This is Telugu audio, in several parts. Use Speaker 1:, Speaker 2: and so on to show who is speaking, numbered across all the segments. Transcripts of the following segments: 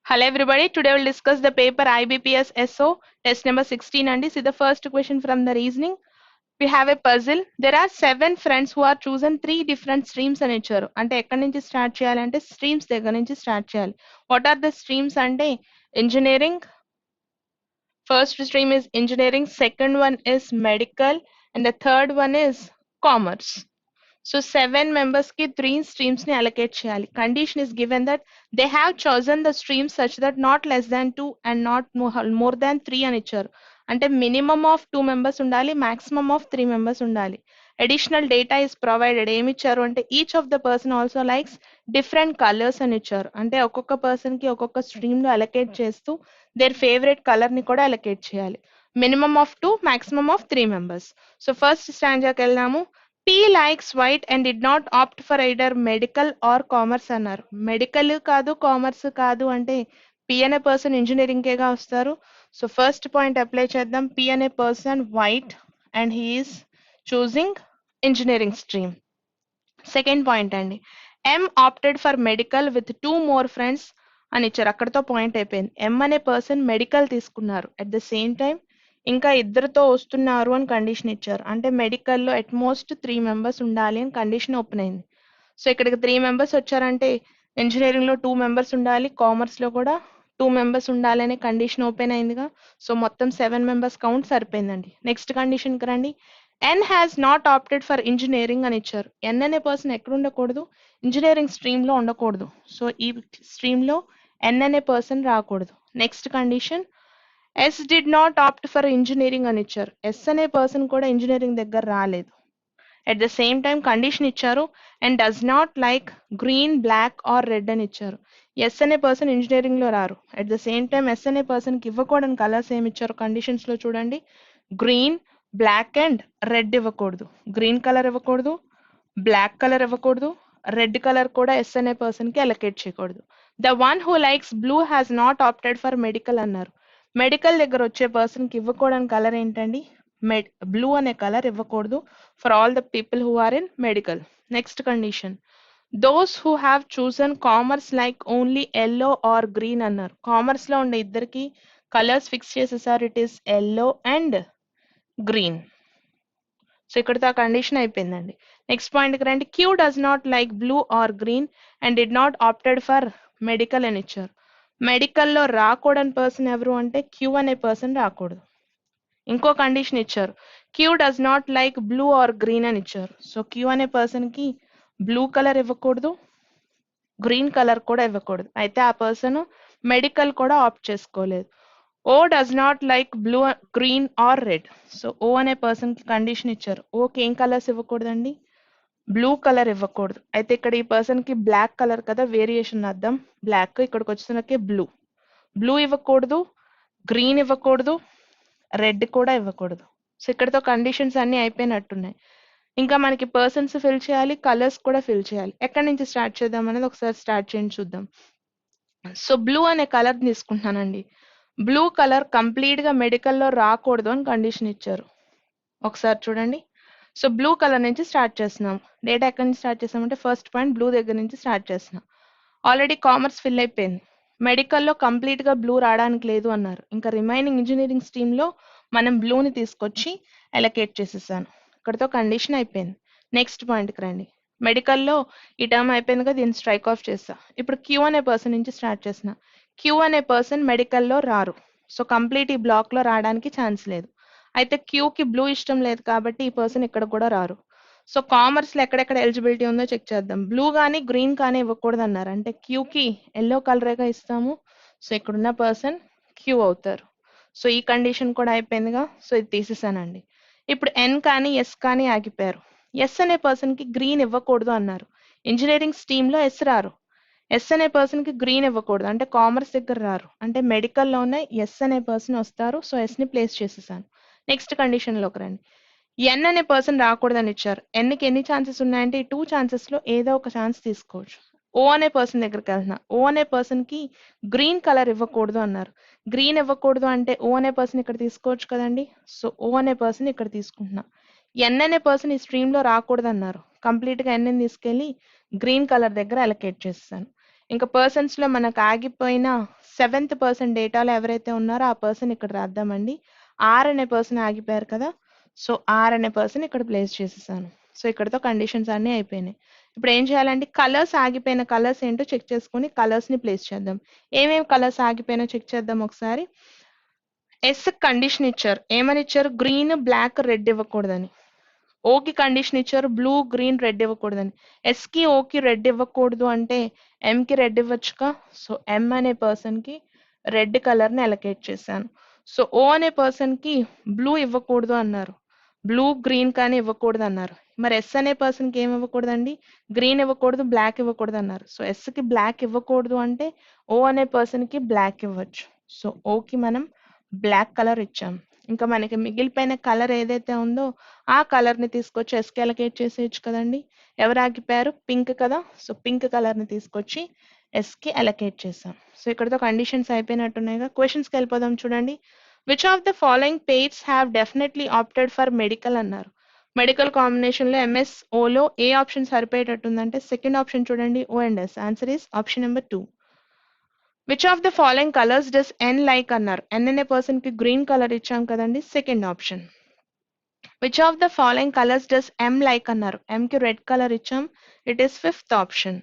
Speaker 1: Hello everybody, today we'll discuss the paper IBPS SO test number 16 and see the first question from the reasoning. We have a puzzle. There are 7 friends who are chosen 3 different streams అని ఇచ్చారు. అంటే ఎక్కడి నుంచి స్టార్ట్ చేయాలంటే స్ట్రీమ్స్ దగ్గర నుంచి స్టార్ట్ చేయాలి. What are the streams అంటే engineering, first stream is engineering, second one is medical and the third one is commerce. So 7 members ki 3 streams ni allocate cheyali. Condition is given that they have chosen the streams such that not less than 2 and not more than 3 అని ఇచ్చారు. అంటే minimum of 2 members ఉండాలి, maximum of 3 members ఉండాలి. Additional data is provided. ఏమి ఇచ్చారు అంటే each of the person also likes different colors అని ఇచ్చారు. అంటే ఒక్కొక్క person కి ఒక్కొక్క stream లో allocate చేస్తూ their favorite color ని కూడా allocate చేయాలి. Minimum of 2, maximum of 3 members. So first stanzaకి వెళ్దాము. P likes white and did not opt for either medical or commerce అన్నారు. మెడికల్ కాదు కామర్స్ కాదు అంటే P అనే పర్సన్ ఇంజనీరింగ్ కేగా వస్తారు. సో ఫస్ట్ పాయింట్ అప్లై చేద్దాం. P అనే person white and he is choosing engineering stream. Second point అండి, M opted for medical with 2 more friends అని ఇచ్చారు. అక్కడతో పాయింట్ అయిపోయింది. M అనే పర్సన్ మెడికల్ తీసుకున్నారు. అట్ ద సేమ్ టైం ఇంకా ఇద్దరితో వస్తున్నారు అని కండిషన్ ఇచ్చారు. అంటే మెడికల్లో అట్మోస్ట్ 3 మెంబర్స్ ఉండాలి అని కండిషన్ ఓపెన్ అయింది. సో ఇక్కడికి 3 మెంబర్స్ వచ్చారంటే ఇంజనీరింగ్లో 2 మెంబర్స్ ఉండాలి, కామర్స్లో కూడా 2 మెంబర్స్ ఉండాలి అనే కండిషన్ ఓపెన్ అయిందిగా. సో మొత్తం 7 మెంబర్స్ కౌంట్ సరిపోయిందండి. నెక్స్ట్ కండిషన్కి రండి. N has not opted for engineering అని ఇచ్చారు. N అనే పర్సన్ ఎక్కడ ఉండకూడదు, ఇంజనీరింగ్ స్ట్రీమ్ లో ఉండకూడదు. సో ఈ స్ట్రీమ్ లో N అనే పర్సన్ రాకూడదు. Next condition, S did not opt for engineering అని ఇచ్చారు. S అనే పర్సన్ కూడా ఇంజనీరింగ్ దగ్గర రాలేదు. At the same time condition ఇచ్చారు and does not like green, black or red అని ఇచ్చారు. ఎస్ అనే పర్సన్ ఇంజనీరింగ్ లో రారు. At the same time S అనే పర్సన్ కి ఇవ్వకూడని కలర్స్ ఏమి ఇచ్చారు కండిషన్స్ లో చూడండి. గ్రీన్, బ్లాక్ అండ్ రెడ్ ఇవ్వకూడదు. గ్రీన్ కలర్ ఇవ్వకూడదు, బ్లాక్ కలర్ ఇవ్వకూడదు, రెడ్ కలర్ కూడా ఎస్ అనే పర్సన్ కి అలొకేట్ చేయకూడదు. The one who likes blue has not opted for medical అన్నారు. మెడికల్ దగ్గర వచ్చే పర్సన్ కి ఇవ్వకూడని కలర్ ఏంటండి, బ్లూ అనే కలర్ ఇవ్వకూడదు for all the people who are in medical. Next condition, those who have chosen commerce like only yellow or green అన్నారు. కామర్స్ లో ఉండే ఇద్దరికి కలర్స్ ఫిక్స్ చేసేసారు. It is yellow and green. So ఇక్కడితో ఆ కండిషన్ అయిపోయిందండి. నెక్స్ట్ పాయింట్కి రండి. Q does not like blue or green and did not opted for medical అని ఇచ్చారు. మెడికల్లో రాకూడని పర్సన్ ఎవరు అంటే క్యూ అనే పర్సన్ రాకూడదు. ఇంకో కండిషన్ ఇచ్చారు, Q does not like blue or green అని ఇచ్చారు. సో క్యూ అనే పర్సన్ కి బ్లూ కలర్ ఇవ్వకూడదు, గ్రీన్ కలర్ కూడా ఇవ్వకూడదు. అయితే ఆ పర్సన్ మెడికల్ కూడా ఆప్ట్ చేసుకోలేదు. O does not like blue, green or red. So O అనే పర్సన్ కి కండిషన్ ఇచ్చారు. ఓకి ఏం కలర్స్ ఇవ్వకూడదండి, బ్లూ కలర్ ఇవ్వకూడదు. అయితే ఇక్కడ ఈ పర్సన్ కి బ్లాక్ కలర్ కదా, వేరియేషన్ అర్థం బ్లాక్, ఇక్కడికి వచ్చినకే బ్లూ. బ్లూ ఇవ్వకూడదు, గ్రీన్ ఇవ్వకూడదు, రెడ్ కూడా ఇవ్వకూడదు. సో ఇక్కడతో కండిషన్స్ అన్ని అయిపోయినట్టున్నాయి. ఇంకా మనకి పర్సన్స్ ఫిల్ చేయాలి, కలర్స్ కూడా ఫిల్ చేయాలి. ఎక్కడి నుంచి స్టార్ట్ చేద్దాం అనేది ఒకసారి స్టార్ట్ చేయండి చూద్దాం. సో బ్లూ అనే కలర్ తీసుకుంటున్నానండి. బ్లూ కలర్ కంప్లీట్ గా మెడికల్లో రాకూడదు అని కండిషన్ ఇచ్చారు. ఒకసారి చూడండి. సో బ్లూ కలర్ నుంచి స్టార్ట్ చేస్తున్నాం. డేటా ఎక్కడి నుంచి స్టార్ట్ చేస్తామంటే ఫస్ట్ పాయింట్ బ్లూ దగ్గర నుంచి స్టార్ట్ చేస్తున్నాం. ఆల్రెడీ కామర్స్ ఫిల్ అయిపోయింది. మెడికల్లో కంప్లీట్ గా బ్లూ రావడానికి లేదు అన్నారు. ఇంకా రిమైనింగ్ ఇంజనీరింగ్ స్ట్రీమ్ లో మనం బ్లూని తీసుకొచ్చి అలొకేట్ చేసేసాను. ఇక్కడతో కండిషన్ అయిపోయింది. నెక్స్ట్ పాయింట్కి రండి. మెడికల్లో ఈ టర్మ్ అయిపోయింది కదా, దీన్ని స్ట్రైక్ ఆఫ్ చేస్తా. ఇప్పుడు క్యూ అనే పర్సన్ నుంచి స్టార్ట్ చేసిన. క్యూ అనే పర్సన్ మెడికల్లో రారు. సో కంప్లీట్ ఈ బ్లాక్ లో రావడానికి ఛాన్స్ లేదు. అయితే క్యూకి బ్లూ ఇష్టం లేదు కాబట్టి ఈ పర్సన్ ఇక్కడ కూడా రారు. సో కామర్స్ లో ఎక్కడెక్కడ ఎలిజిబిలిటీ ఉందో చెక్ చేద్దాం. బ్లూ కానీ గ్రీన్ కానీ ఇవ్వకూడదు అన్నారు. అంటే క్యూకి ఎల్లో కలరేగా ఇస్తాము. సో ఇక్కడున్న పర్సన్ క్యూ అవుతారు. సో ఈ కండిషన్ కూడా అయిపోయిందిగా. సో ఇది తీసేసానండి. ఇప్పుడు ఎన్ కానీ ఎస్ కానీ ఆగిపోయారు. ఎస్ అనే పర్సన్ కి గ్రీన్ ఇవ్వకూడదు అన్నారు. ఇంజనీరింగ్ స్ట్రీమ్ లో ఎస్ రారు. ఎస్ అనే పర్సన్ కి గ్రీన్ ఇవ్వకూడదు అంటే కామర్స్ దగ్గర రారు. అంటే మెడికల్లో ఉన్న ఎస్ అనే పర్సన్ వస్తారు. సో ఎస్ ని ప్లేస్ చేసేసాను. నెక్స్ట్ కండిషన్ లోకి రండి. ఎన్ అనే పర్సన్ రాకూడదని ఇచ్చారు. ఎన్కి ఎన్ని ఛాన్సెస్ ఉన్నాయంటే ఈ 2 ఛాన్సెస్ లో ఏదో ఒక ఛాన్స్ తీసుకోవచ్చు. ఓ అనే పర్సన్ దగ్గరికి వెళ్తున్నా. ఓ అనే పర్సన్ కి గ్రీన్ కలర్ ఇవ్వకూడదు అన్నారు. గ్రీన్ ఇవ్వకూడదు అంటే ఓ అనే పర్సన్ ఇక్కడ తీసుకోవచ్చు కదండి. సో ఓ అనే పర్సన్ ఇక్కడ తీసుకుంటున్నా. ఎన్ అనే పర్సన్ ఈ స్ట్రీమ్ లో రాకూడదు అన్నారు. కంప్లీట్ గా ఎన్ తీసుకెళ్లి గ్రీన్ కలర్ దగ్గర అలొకేట్ చేస్తాను. ఇంకా పర్సన్స్ లో మనకు ఆగిపోయిన సెవెంత్ పర్సన్ డేటాలో ఎవరైతే ఉన్నారో ఆ పర్సన్ ఇక్కడ రాద్దామండి. ఆర్ అనే పర్సన్ ఆగిపోయారు కదా, సో ఆర్ అనే పర్సన్ ఇక్కడ ప్లేస్ చేసేసాను. సో ఇక్కడతో కండిషన్స్ అన్నీ అయిపోయినాయి. ఇప్పుడు ఏం చేయాలంటే కలర్స్ ఆగిపోయిన కలర్స్ ఏంటో చెక్ చేసుకొని కలర్స్ని ప్లేస్ చేద్దాం. ఏమేమి కలర్స్ ఆగిపోయినా చెక్ చేద్దాం ఒకసారి. ఎస్ కండిషన్ ఇచ్చారు, ఏమని ఇచ్చారు? గ్రీన్ బ్లాక్ రెడ్ ఇవ్వకూడదని. ఓకి కండిషన్ ఇచ్చారు, బ్లూ గ్రీన్ రెడ్ ఇవ్వకూడదని. ఎస్కి ఓకి రెడ్ ఇవ్వకూడదు అంటే ఎంకి రెడ్ ఇవ్వచ్చుగా, సో ఎం అనే పర్సన్కి రెడ్ కలర్ని అలొకేట్ చేశాను. సో ఓ అనే పర్సన్కి బ్లూ ఇవ్వకూడదు అన్నారు, బ్లూ గ్రీన్ కానీ ఇవ్వకూడదు అన్నారు. మరి ఎస్ అనే పర్సన్కి ఏమి ఇవ్వకూడదండి? గ్రీన్ ఇవ్వకూడదు, బ్లాక్ ఇవ్వకూడదు అన్నారు. సో ఎస్కి బ్లాక్ ఇవ్వకూడదు అంటే ఓ అనే పర్సన్కి బ్లాక్ ఇవ్వచ్చు. సో ఓకి మనం బ్లాక్ కలర్ ఇచ్చాం. ఇంకా మనకి మిగిలిపోయిన కలర్ ఏదైతే ఉందో ఆ కలర్ని తీసుకొచ్చి ఎస్కి అలొకేట్ చేసేయచ్చు కదండి. ఎవరు ఆగిపోయారు? పింక్ కదా, సో పింక్ కలర్ని తీసుకొచ్చి ఎస్కి అలొకేట్ చేసాం. సో ఇక్కడతో కండిషన్స్ అయిపోయినట్టున్నాయిగా. క్వశ్చన్స్కి వెళ్ళిపోదాం చూడండి. Which of the following pairs have definitely opted for medical అన్నారు. మెడికల్ కాంబినేషన్లో ఎంఎస్ ఓలో ఏ ఆప్షన్ సరిపోయేటట్టుందంటే సెకండ్ ఆప్షన్ చూడండి, O and S. Answer is option number 2. Which of the following colours does N like అన్నారు. ఎన్ అనే పర్సన్ కి గ్రీన్ కలర్ ఇచ్చాం కదండి, second option. Which of the following colours does M like అన్నారు. ఎం కి రెడ్ కలర్ ఇచ్చాం, it is fifth option.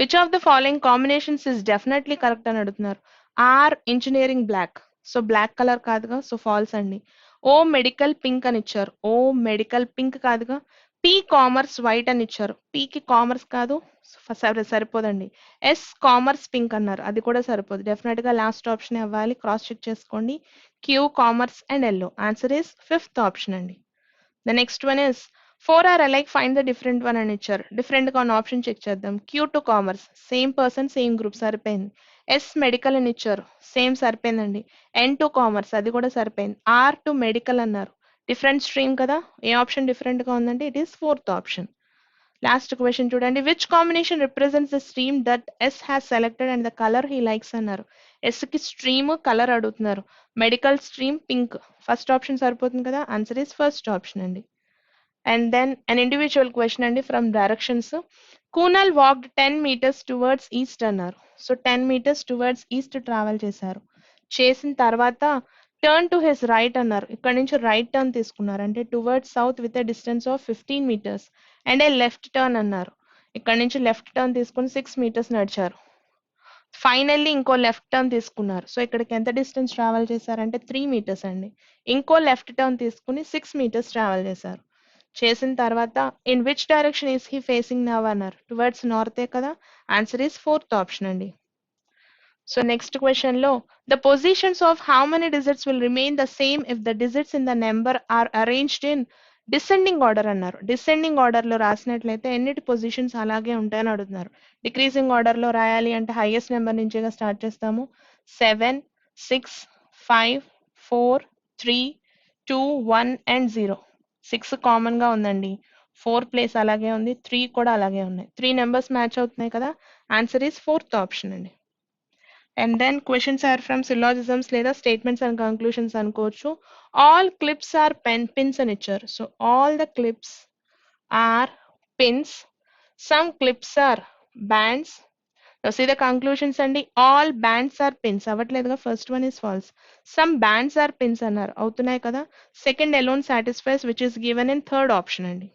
Speaker 1: Which of the following combinations is definitely correct అని అడుగుతున్నారు. R engineering black, so black colour కాదుగా, సో ఫాల్స్ అండి. ఓ మెడికల్ పింక్ అని ఇచ్చారు, ఓ మెడికల్ పింక్ కాదుగా. పి కామర్స్ వైట్ అని ఇచ్చారు, పీకి కామర్స్ కాదు, సరిపోదండి. ఎస్ కామర్స్ పింక్ అన్నారు, అది కూడా సరిపోదు. డెఫినెట్ గా లాస్ట్ ఆప్షన్ అవ్వాలి, క్రాస్ చెక్ చేసుకోండి. Q commerce and yellow. Answer is fifth option అండి. The next one is 4 are alike find the different one అని ఇచ్చారు. డిఫరెంట్ గా ఉన్న ఆప్షన్ చెక్ చేద్దాం. Q two commerce, same person same group, సరిపోయింది. ఎస్ మెడికల్ అని ఇచ్చారు, సేమ్ సరిపోయిందండి. ఎన్ టు కామర్స్, అది కూడా సరిపోయింది. ఆర్ టు మెడికల్ అన్నారు, డిఫరెంట్ స్ట్రీమ్ కదా, ఏ ఆప్షన్ డిఫరెంట్ గా ఉందంటే it is fourth option. Last question చూడండి. Which combination represents the stream that S has selected and the colour he likes అన్నారు. ఎస్ కి స్ట్రీమ్ కలర్ అడుగుతున్నారు. Medical stream pink, first option సరిపోతుంది కదా, ఆన్సర్ ఇస్ ఫస్ట్ ఆప్షన్ అండి. And then an individual question అండి from directions. Kunal walked 10 meters towards east అన్నారు. So 10 meters towards east travel చేశారు. చేసిన తర్వాత టర్న్ టు హిస్ రైట్ అన్నారు. ఇక్కడ నుంచి రైట్ టర్న్ తీసుకున్నారు, అంటే towards south with a distance of 15 meters and A left turn అన్నారు. ఇక్కడ నుంచి లెఫ్ట్ టర్న్ తీసుకుని 6 meters నడిచారు. ఫైనల్లీ ఇంకో లెఫ్ట్ టర్న్ తీసుకున్నారు. సో ఇక్కడికి ఎంత డిస్టెన్స్ ట్రావెల్ చేశారంటే 3 meters అండి. ఇంకో లెఫ్ట్ టర్న్ తీసుకుని 6 meters ట్రావెల్ చేశారు. చేసిన తర్వాత in which direction is he facing now అన్నారు. టువర్డ్స్ నార్తే కదా, ఆన్సర్ ఈస్ ఫోర్త్ ఆప్షన్ అండి. సో నెక్స్ట్ క్వశ్చన్ లో the positions of how many digits will remain the same if the digits in the number are arranged in descending order అన్నారు. డిసెండింగ్ ఆర్డర్ లో రాసినట్లయితే ఎన్నిటి పొజిషన్స్ అలాగే ఉంటాయని అడుగుతున్నారు. డిక్రీజింగ్ ఆర్డర్ లో రాయాలి అంటే హైయెస్ట్ నెంబర్ నుంచిగా స్టార్ట్ చేస్తాము. 7, 6, 5, 4, 3, 2, 1 అండ్ 0. 6 కామన్ గా ఉందండి, 4 ప్లేస్ అలాగే ఉంది, 3 కూడా అలాగే ఉన్నాయి. 3 నెంబర్స్ మ్యాచ్ అవుతున్నాయి కదా, ఆన్సర్ ఈస్ ఫోర్త్ ఆప్షన్ అండి. And then questions are from syllogisms లేదా స్టేట్మెంట్స్ అండ్ కంక్లూషన్స్ అనుకోవచ్చు. ఆల్ క్లిప్స్ ఆర్ పిన్స్ అని ఇచ్చారు. So all the clips are pins, some clips are bands. See the conclusions అండి. ఆల్ బ్యాండ్స్ ఆర్ పిన్స్ అవ్వట్లేదుగా, first one is false. Some bands are pins అన్నారు, అవుతున్నాయి కదా. Second alone satisfies which is given in third option అండి.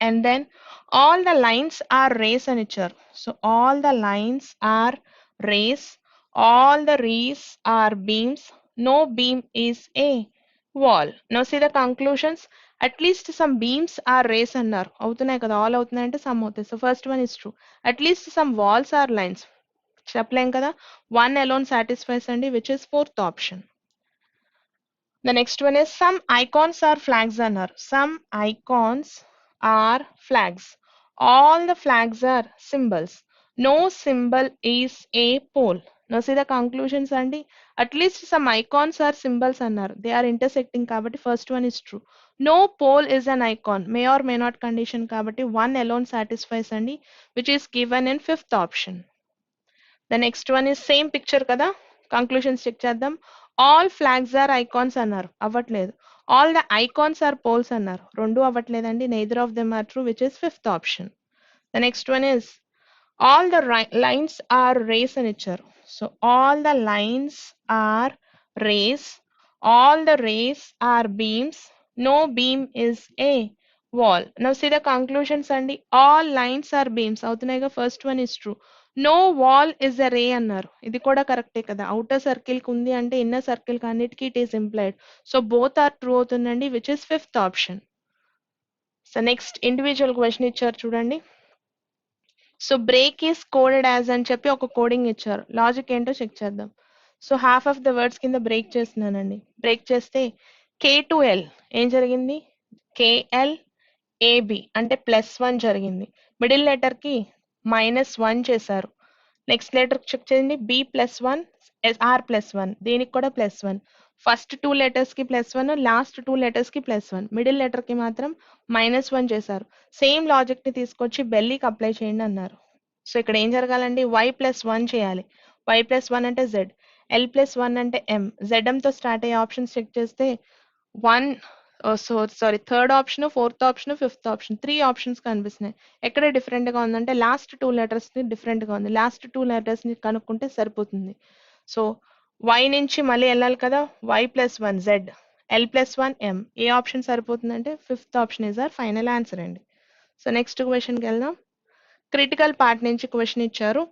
Speaker 1: And then all the lines are rays అని ఇచ్చారు. So all the lines are rays, all the rays are beams, no beam is a wall. Now see the conclusions. At least some beams are rays అన్నారు, అవుతున్నాయి కదా, ఆల్ అవుతున్నాయి అంటే సమ్ అవుతాయి. So first one is true. At least some walls are lines చెప్పలేం కదా, వన్ అలోన్ సాటిస్ఫైస్ అండి which is fourth option. The next one is some icons are flags అన్నారు. Some icons are flags. All the flags are symbols. No symbol is a pole. Now see the conclusions అండి. At least some icons are symbols అన్నారు. They are intersecting కాబట్టి first one is true. No pole is an icon. May or may not condition కాబట్టి one alone satisfies అండి which is given in fifth option. The next one is same picture కదా, కంక్లూషన్స్ చెక్ చేద్దాం. ఆల్ ఫ్లాగ్స్ ఆర్ ఐకాన్స్ అన్నారు, అవ్వట్లేదు. All the icons are poles అన్నారు, రెండు అవ్వట్లేదండి. Neither of them are true which is fifth option. The next one is all the lines are rays అని ఇచ్చారు. So all the lines are rays, all the rays are beams, no beam is a wall. Now see the conclusions అండి. All lines are beams అవుతున్నాయిగా. First one is true. No wall is a ray అన్నారు. ఇది కూడా కరెక్టే కదా. అవుటర్ సర్కిల్ కి ఉంది అంటే ఇన్నర్ సర్కిల్ కి అన్నిటికీ it is implied. So both are true అవుతుందండి, which is fifth option. So next individual question ఇచ్చారు చూడండి. So break is coded as అని చెప్పి ఒక కోడింగ్ ఇచ్చారు. లాజిక్ ఏంటో చెక్ చేద్దాం. So half of the words కింద బ్రేక్ చేస్తున్నానండి. బ్రేక్ చేస్తే కే టు ఎల్ ఏం జరిగింది? కేఎల్ ఏబి అంటే +1 జరిగింది. మిడిల్ లెటర్ కి -1 చేశారు. నెక్స్ట్ లెటర్ చెక్ చేయండి. B+1 R+1 దీనికి కూడా +1. ఫస్ట్ 2 లెటర్స్ కి +1, లాస్ట్ 2 లెటర్స్ కి +1. మిడిల్ లెటర్ కి మాత్రం -1 చేశారు. సేమ్ లాజిక్ ని తీసుకొచ్చి బెల్లీకి అప్లై చేయండి అన్నారు. సో ఇక్కడ ఏం జరగాలండి? y+1 చేయాలి. y+1 అంటే z, l+1 అంటే m. zm తో స్టార్ట్ అయ్యే ఆప్షన్స్ చెక్ చేస్తే 1 third option, fourth option, fifth option, 3 options కనిపిస్తున్నాయి. ఎక్కడ డిఫరెంట్ గా ఉందంటే లాస్ట్ 2 లెటర్స్ ని డిఫరెంట్ గా ఉంది. లాస్ట్ 2 లెటర్స్ ని కనుక్కుంటే సరిపోతుంది. సో y నుంచి మళ్ళీ వెళ్ళాలి కదా. y+1 z, l+1 m. ఏ ఆప్షన్ సరిపోతుందంటే fifth option is our final answer అండి. సో నెక్స్ట్ క్వశ్చన్కి వెళ్దాం. క్రిటికల్ పార్ట్ నుంచి క్వశ్చన్ ఇచ్చారు.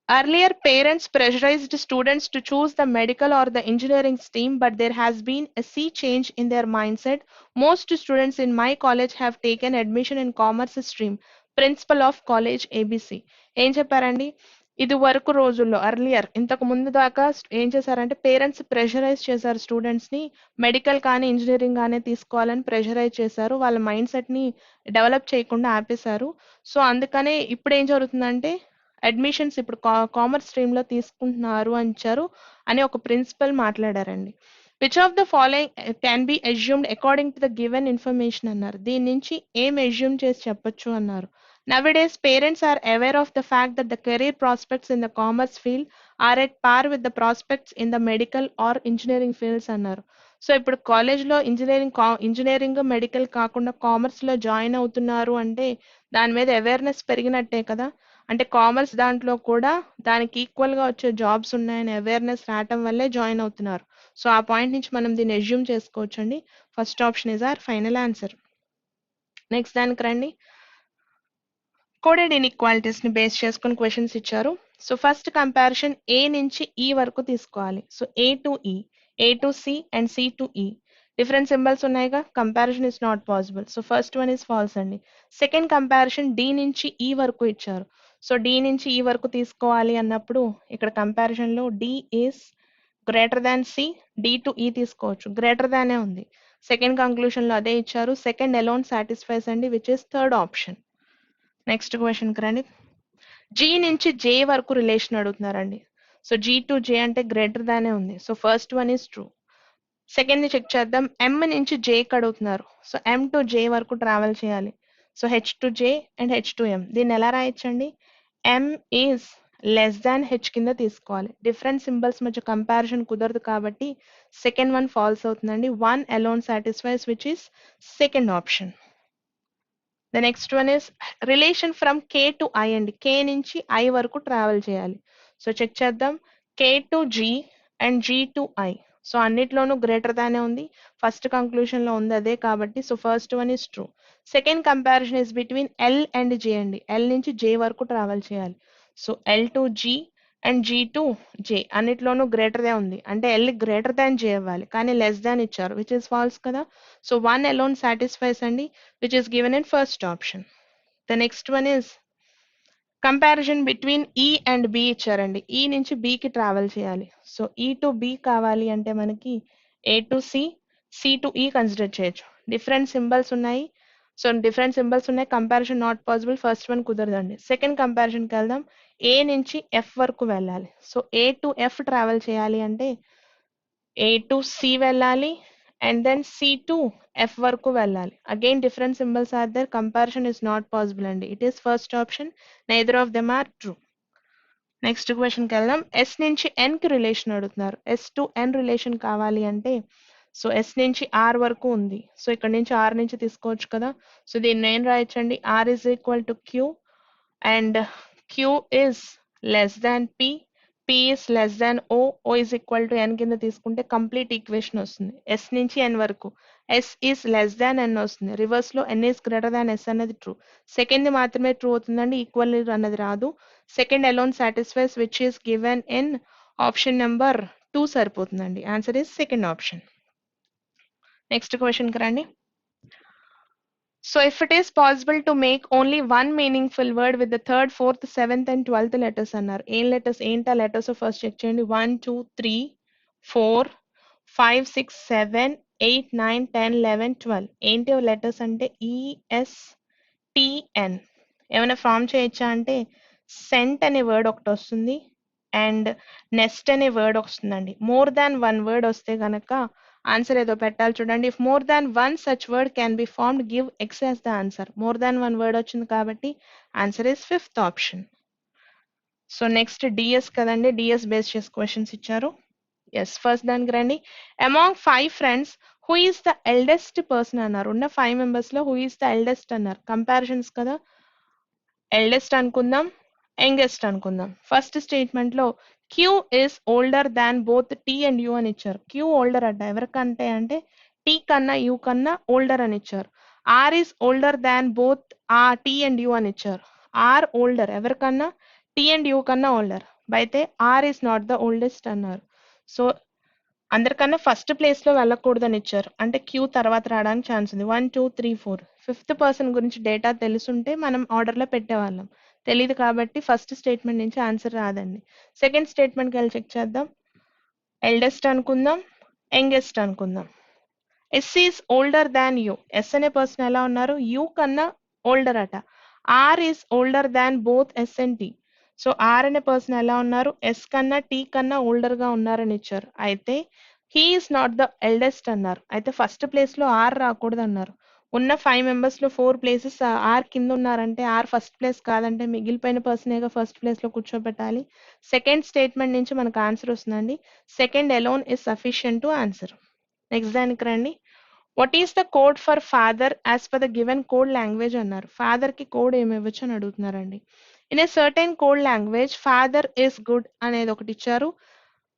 Speaker 1: Earlier, parents pressurized students to choose the medical or the engineering stream, but there has been a sea change in their mindset. Most students in my college have taken admission in commerce stream. Principal of college ABC. ఏం చెప్పారండి? ఇది వరకు రోజుల్లో అర్లియర్ ఇంతకు ముందు దాకా ఏం చేశారంటే పేరెంట్స్ ప్రెషరైజ్ చేశారు స్టూడెంట్స్ ని. మెడికల్ కానీ ఇంజనీరింగ్ కానీ తీసుకోవాలని ప్రెషరైజ్ చేశారు. వాళ్ళ మైండ్ సెట్ ని డెవలప్ చేయకుండా ఆపేశారు. సో అందుకనే ఇప్పుడు ఏం జరుగుతుందంటే అడ్మిషన్స్ ఇప్పుడు కామర్స్ స్ట్రీమ్ లో తీసుకుంటున్నారు అని ఒక ప్రిన్సిపల్ మాట్లాడారండి. Which of the following can be assumed according to the given information అన్నారు. దీని నుంచి ఏం అజ్యూమ్ చేసి చెప్పొచ్చు అన్నారు. Nowadays, parents are aware of the fact that the career prospects in the commerce field are at par with the prospects in the medical or engineering fields అన్నారు. సో ఇప్పుడు కాలేజ్లో ఇంజనీరింగ్ మెడికల్ కాకుండా కామర్స్లో జాయిన్ అవుతున్నారు అంటే దాని మీద అవేర్నెస్ పెరిగినట్టే కదా. అంటే కామర్స్ దాంట్లో కూడా దానికి ఈక్వల్గా వచ్చే జాబ్స్ ఉన్నాయని అవేర్నెస్ రావటం వల్లే జాయిన్ అవుతున్నారు. సో ఆ పాయింట్ నుంచి మనం దీన్ని అజ్యూమ్ చేసుకోవచ్చు అండి. First option is our final answer. Next దానికి రండి. కోడెడ్ ఇన్ఈక్వాలిటీస్ ని బేస్ చేసుకుని క్వశ్చన్స్ ఇచ్చారు. సో ఫస్ట్ కంపారిజన్ ఏ నుంచి ఈ వరకు తీసుకోవాలి. So A to E, A to C and C to E. Different symbols ఉన్నాయిగా. Comparison is not possible. So first one is false అండి. సెకండ్ కంపారిజన్ డి నుంచి ఈ వరకు ఇచ్చారు. సో డి నుంచి ఈ వరకు తీసుకోవాలి అన్నప్పుడు ఇక్కడ కంపారిజన్ లో D is greater than C, D to E తీసుకోవచ్చు. గ్రేటర్ దానే ఉంది. సెకండ్ కంక్లూషన్ లో అదే ఇచ్చారు. సెకండ్ అలోన్ సాటిస్ఫైస్ అండి, which is third option. Next క్వశ్చన్కి రండి. జీ నుంచి జే వరకు రిలేషన్ అడుగుతున్నారండి. సో జీ టు జే అంటే గ్రేటర్ దానే ఉంది. So first one is true. Second ని చెక్ చేద్దాం. ఎం నుంచి జేకి అడుగుతున్నారు. సో ఎం టు జే వరకు ట్రావెల్ చేయాలి. So H to J and H to M. దీన్ని ఎలా రాయొచ్చండి? M is less than H కింద తీసుకోవాలి. డిఫరెంట్ సింబల్స్ మధ్య కంపారిజన్ కుదరదు కాబట్టి సెకండ్ వన్ ఫాల్స్ అవుతుందండి. One alone satisfies, which is second option. The next one is relation from K to I అండి. K నుంచి I వరకు ట్రావెల్ చేయాలి. సో చెక్ చేద్దాం. K to G and G to I. So అన్నిట్లోనూ గ్రేటర్ దానే ఉంది. ఫస్ట్ కంక్లూషన్ లో ఉంది అదే కాబట్టి so first one is true. Second comparison is between L and J అండి. L నుంచి J వరకు ట్రావెల్ చేయాలి. So L to G and G to J అన్నిట్లోనూ గ్రేటర్ దే ఉంది. అంటే L గ్రేటర్ దాన్ J అవ్వాలి, కానీ లెస్ దాన్ ఇచ్చారు, విచ్ ఇస్ ఫాల్స్ కదా. సో వన్ అలోన్ సాటిస్ఫైస్ అండి, which is given in first option. The next one is comparison between E and B ఇచ్చారండి. E నుంచి B కి ట్రావెల్ చేయాలి. సో E to B కావాలి అంటే మనకి A to C, C to E consider చేయొచ్చు. డిఫరెంట్ సింబల్స్ ఉన్నాయి. సో డిఫరెంట్ సింబల్స్ ఉన్నాయి. Comparison not possible. First one కుదరదండి. సెకండ్ కంపారిజన్కి వెళ్దాం. ఏ నుంచి ఎఫ్ వరకు వెళ్ళాలి. So A to F travel చేయాలి అంటే ఏ టు సి వెళ్ళాలి and then C to F వరకు వెళ్ళాలి. Again different symbols are there. Comparison is not possible అండి. It is first option. Neither of them are true. Next క్వశ్చన్కి వెళ్దాం. ఎస్ నుంచి ఎన్ కి రిలేషన్ అడుగుతున్నారు. ఎస్ టు ఎన్ రిలేషన్ కావాలి అంటే సో ఎస్ నుంచి ఆర్ వరకు ఉంది. సో ఇక్కడ నుంచి ఆర్ నుంచి తీసుకోవచ్చు కదా. సో దీన్ని ఏం రాయొచ్చండి? R is equal to Q and Q is less than P, P is less than O is equal to N కింద తీసుకుంటే కంప్లీట్ ఈక్వేషన్ వస్తుంది. S నుంచి N వరకు S is less than N వస్తుంది. రివర్స్ లో N is greater than S అనేది ట్రూ. సెకండ్ మాత్రమే ట్రూ అవుతుందండి, ఈక్వల్ అన్నది రాదు. Second alone satisfies which is given in option number 2 సరిపోతుందండి. Answer is second option. Next question కి రండి. So if it is possible to make only one meaningful word with the third, fourth, seventh and 12th letters అన్నారు. ఏం లెటర్స్ ఏంటా లెటర్స్ ఫస్ట్ చెక్ చేయండి. 1 2 3 4 5 6 7 8 9 10 11 12 ఏంటి లెటర్స్ అంటే ESTN. ఏమైనా ఫామ్ చేయొచ్చా అంటే సెంట్ అనే వర్డ్ ఒకటి వస్తుంది అండ్ నెస్ట్ అనే వర్డ్ వస్తుందండి. మోర్ దాన్ వన్ వర్డ్ వస్తే కనుక ఆన్సర్ ఏదో పెట్టాలి చూడండి. If more than one such word can be formed give X as the answer. More than one word వచ్చింది కాబట్టి answer is fifth option. So next DS కదండి, డిఎస్ బేస్ చేసి క్వశ్చన్స్ ఇచ్చారు. ఎస్ ఫస్ట్ దానికి రండి. Among 5 friends who is the eldest person అన్నారు. ఉన్న 5 మెంబర్స్ లో హూ ఈస్ ద ఎల్డెస్ట్ అన్నారు. కంపారిజన్స్ కదా, ఎల్డెస్ట్ అనుకుందాం, యంగెస్ట్ అనుకుందాం. ఫస్ట్ స్టేట్మెంట్ లో Q is older than both T and U అని ఇచ్చారు. క్యూ ఓల్డర్ అట ఎవరికంటే అంటే టీ కన్నా యూ కన్నా ఓల్డర్ అని ఇచ్చారు. R is older than both uh T and U అని ఇచ్చారు. ఆర్ ఓల్డర్ ఎవరికన్నా టీ అండ్ యూ కన్నా ఓల్డర్, అయితే R is not the oldest అన్నారు. సో అందరికన్నా ఫస్ట్ ప్లేస్ లో వెళ్ళకూడదని ఇచ్చారు, అంటే క్యూ తర్వాత రావడానికి ఛాన్స్ ఉంది. 1 2 3 4 ఫిఫ్త్ పర్సన్ గురించి డేటా తెలుసుంటే మనం ఆర్డర్ లో పెట్టేవాళ్ళం, తెలియదు కాబట్టి ఫస్ట్ స్టేట్మెంట్ నుంచి ఆన్సర్ రాదండి. సెకండ్ స్టేట్మెంట్కి వెళ్ళి చెక్ చేద్దాం. ఎల్డెస్ట్ అనుకుందాం, యంగెస్ట్ అనుకుందాం. S is older than U. S అనే పర్సన్ ఎలా ఉన్నారు, యూ కన్నా ఓల్డర్ అట. R is older than both S and T. So R అనే పర్సన్ ఎలా ఉన్నారు, ఎస్ కన్నా టీ కన్నా ఓల్డర్ గా ఉన్నారని ఇచ్చారు. అయితే he is not the eldest అన్నారు. అయితే ఫస్ట్ ప్లేస్ లో ఆర్ రాకూడదు అన్నారు. ఉన్న 5 మెంబర్స్ లో 4 ప్లేసెస్ ఆర్ కింద ఉన్నారంటే ఆర్ ఫస్ట్ ప్లేస్ కాదంటే మిగిలిపోయిన పర్సనేగా ఫస్ట్ ప్లేస్ లో కూర్చోబెట్టాలి. సెకండ్ స్టేట్మెంట్ నుంచి మనకు ఆన్సర్ వస్తుందండి. Second alone is sufficient to answer. Next దానికి రండి. What is the code for father as per the given code language అన్నారు. ఫాదర్ కి కోడ్ ఏమి ఇవ్వచ్చు అని అడుగుతున్నారండి. In a certain code language father is good అనేది ఒకటి ఇచ్చారు,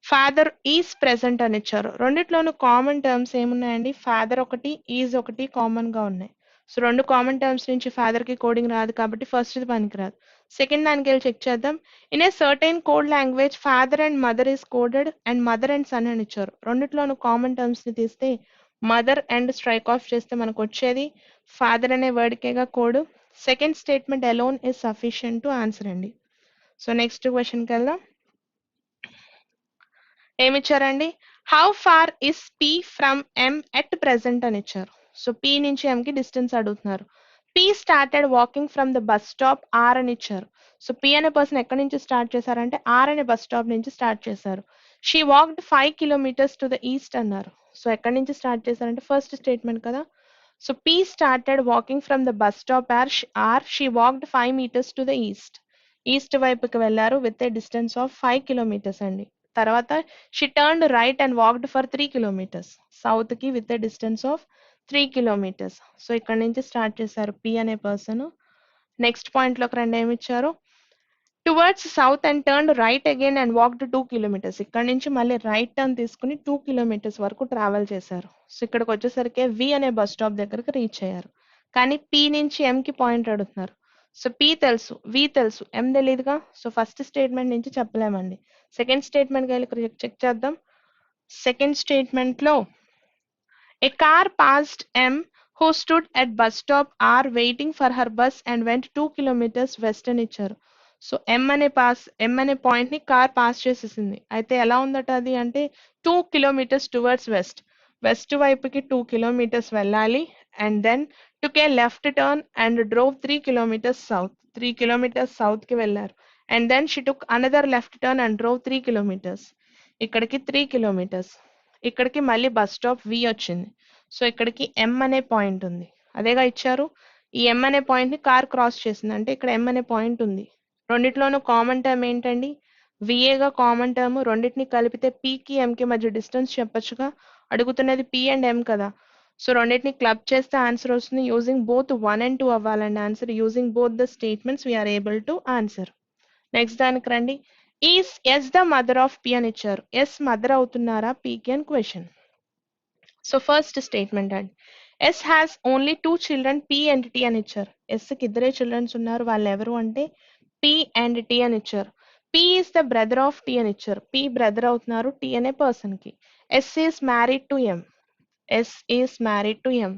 Speaker 1: ఫాదర్ ఈజ్ ప్రెసెంట్ అని ఇచ్చారు. రెండిట్లోనూ కామన్ టర్మ్స్ ఏమున్నాయండి, ఫాదర్ ఒకటి ఈజ్ ఒకటి కామన్ గా ఉన్నాయి. సో రెండు కామన్ టర్మ్స్ నుంచి ఫాదర్ కి కోడింగ్ రాదు కాబట్టి ఫస్ట్ ఇది పనికిరాదు. సెకండ్ దానికి వెళ్ళి చెక్ చేద్దాం. In a certain code language father and mother is coded and mother and son అని ఇచ్చారు. రెండిట్లోనూ కామన్ టర్మ్స్ ని తీస్తే మదర్ అండ్ స్ట్రైక్ ఆఫ్ చేస్తే మనకు వచ్చేది ఫాదర్ అనే వర్డ్ కేగా code. Second statement alone is sufficient to answer అండి. సో నెక్స్ట్ క్వశ్చన్కి వెళ్దాం. ఏమిచ్చారండి, how far is P from M at present అని ఇచ్చారు. సో పి నుంచి ఎం కి డిస్టెన్స్ అడుగుతున్నారు. P started walking from the bus stop R అని ఇచ్చారు. సో పి అనే పర్సన్ ఎక్కడి నుంచి స్టార్ట్ చేశారంటే ఆర్ అనే బస్ స్టాప్ నుంచి స్టార్ట్ చేశారు. She walked 5 kilometres to the east అన్నారు. సో ఎక్కడి నుంచి స్టార్ట్ చేశారంటే ఫస్ట్ స్టేట్మెంట్ కదా. So P started walking from the bus stop R she walked 5 metres to the east. East వైపుకి వెళ్లారు with a distance of 5 kilometres అండి. తర్వాత she turned right and walked for 3 kilometres, south కి with a distance of 3 kilometres. So ఇక్కడ నుంచి స్టార్ట్ చేశారు పి అనే పర్సన్. నెక్స్ట్ పాయింట్ లోకి రెండు ఏమి ఇచ్చారు, towards south and turn right again and walked 2 kilometres. ఇక్కడ నుంచి మళ్ళీ రైట్ టర్న్ తీసుకుని 2 కిలోమీటర్స్ వరకు ట్రావెల్ చేశారు. సో ఇక్కడికి వచ్చేసరికి వి అనే బస్ స్టాప్ దగ్గరకు రీచ్ అయ్యారు. కానీ పి నుంచి ఎం కి పాయింట్ అడుగుతున్నారు. సో పి తెలుసు, వి తెలుసు, ఎం తెలియదుగా. సో ఫస్ట్ స్టేట్మెంట్ నుంచి చెప్పలేమండి. సెకండ్ స్టేట్మెంట్ వెళ్ళి చెక్ చేద్దాం. సెకండ్ స్టేట్మెంట్ లో a car passed M who stood at bus stop R waiting for her bus and went 2 kilometres west అని ఇచ్చారు. సో ఎం అనే పాయింట్ ని కార్ పాస్ చేసేసింది. అయితే ఎలా ఉందట అది అంటే 2 కిలోమీటర్స్ టువర్డ్స్ వెస్ట్. వెస్ట్ వైపుకి 2 కిలోమీటర్స్ వెళ్ళాలి and then took a left turn and drove 3 kilometres south. 3 kilometres south కి వెళ్ళారు and then she took another left turn and drove 3 kilometres. ఇక్కడికి 3 కిలోమీటర్స్, ఇక్కడికి మళ్ళీ బస్ స్టాప్ వి వచ్చింది. సో ఇక్కడికి ఎం అనే పాయింట్ ఉంది, అదేగా ఇచ్చారు. ఈ ఎం అనే పాయింట్ ని కార్ క్రాస్ చేసింది అంటే ఇక్కడ ఎం అనే పాయింట్ ఉంది. రెండిట్లోనూ కామన్ టర్మ్ ఏంటండి, విఏగా కామన్ టర్మ్. రెండింటిని కలిపితే పికి ఎంకి మధ్య డిస్టెన్స్ చెప్పొచ్చుగా. అడుగుతున్నది పి అండ్ ఎం కదా. సో రెండింటిని క్లబ్ చేస్తే ఆన్సర్ వస్తుంది. యూజింగ్ బోత్ 1 and 2 అవ్వాలండి answer. Using both the statements we are able to answer. Next దానికి రండి. Is S the mother of P అని ఇచ్చారు. ఎస్ మదర్ అవుతున్నారా పీకి అని క్వశ్చన్. సో ఫస్ట్ స్టేట్మెంట్ అండి, S has only 2 children P and T అని ఇచ్చారు. ఎస్కి ఇద్దరే చిల్డ్రన్స్ ఉన్నారు, వాళ్ళు ఎవరు అంటే పి అండ్ టి అని ఇచ్చారు. P is the brother of T అని ఇచ్చారు. పి బ్రదర్ అవుతున్నారు టి అనే పర్సన్ కి. S is married to M. S is married to M.